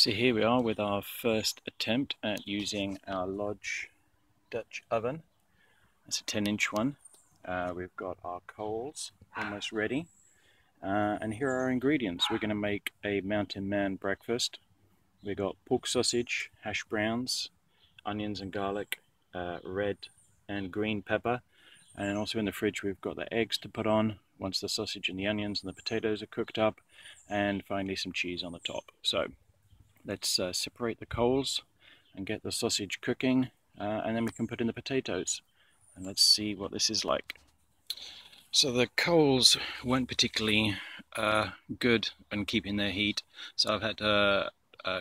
So here we are with our first attempt at using our Lodge Dutch oven. It's a 10-inch one. We've got our coals almost ready. And here are our ingredients. We're going to make a Mountain Man breakfast. We've got pork sausage, hash browns, onions and garlic, red and green pepper. And also in the fridge we've got the eggs to put on once the sausage and the onions and the potatoes are cooked up. And finally some cheese on the top. So let's separate the coals and get the sausage cooking, and then we can put in the potatoes. And let's see what this is like. So the coals weren't particularly good in keeping their heat, so I've had to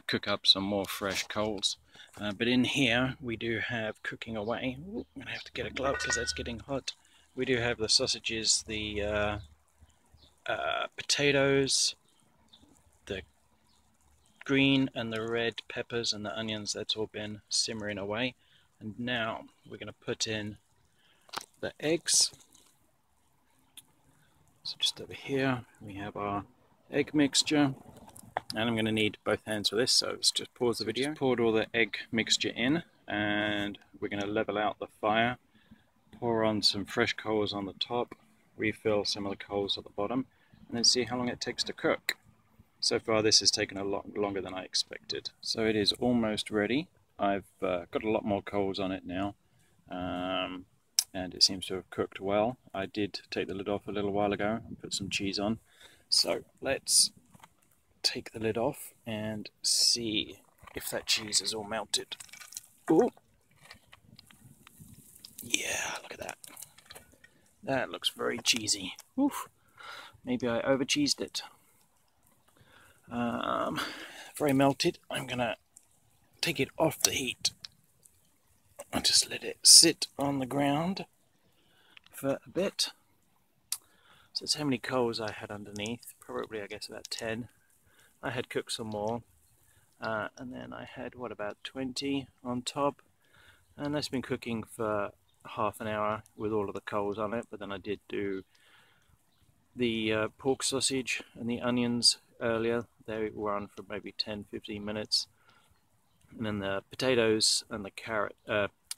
cook up some more fresh coals. But in here we do have cooking away. Ooh, I'm going to have to get a glove because that's getting hot. We do have the sausages, the potatoes, the green and the red peppers and the onions. That's all been simmering away, and now we're going to put in the eggs. So just over here we have our egg mixture, and I'm going to need both hands for this, so let's just pause the video. Just poured all the egg mixture in, and we're going to level out the fire, pour on some fresh coals on the top, refill some of the coals at the bottom, and then see how long it takes to cook. So far this has taken a lot longer than I expected. So it is almost ready. I've got a lot more coals on it now, and it seems to have cooked well. I did take the lid off a little while ago and put some cheese on. So let's take the lid off and see if that cheese is all melted. Ooh. Yeah, look at that. That looks very cheesy. Oof. Maybe I over cheesed it. Very melted. I'm gonna take it off the heat. I'll just let it sit on the ground for a bit. So that's how many coals I had underneath. Probably, I guess, about 10. I had cooked some more, and then I had about 20 on top, and that's been cooking for half an hour with all of the coals on it. But then I did do the pork sausage and the onions earlier. They were on for maybe 10-15 minutes, and then the potatoes and the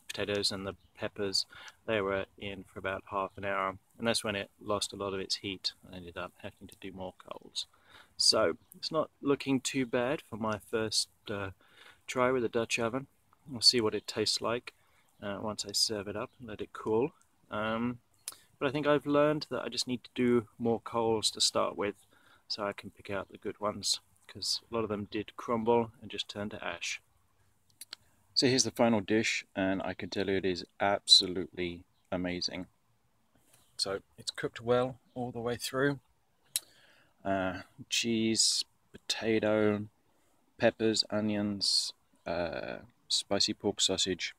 potatoes and the peppers, they were in for about half an hour, and that's when it lost a lot of its heat. I ended up having to do more coals. So it's not looking too bad for my first try with the Dutch oven. We'll see what it tastes like once I serve it up and let it cool. But I think I've learned that I just need to do more coals to start with, so I can pick out the good ones, because a lot of them did crumble and just turn to ash. So here's the final dish, and I can tell you it is absolutely amazing. So it's cooked well all the way through. Cheese, potato, peppers, onions, spicy pork sausage.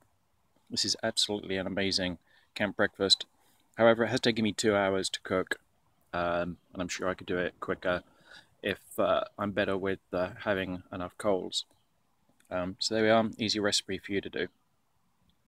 This is absolutely an amazing camp breakfast. However, it has taken me 2 hours to cook, and I'm sure I could do it quicker if I'm better with having enough coals. So there we are, easy recipe for you to do.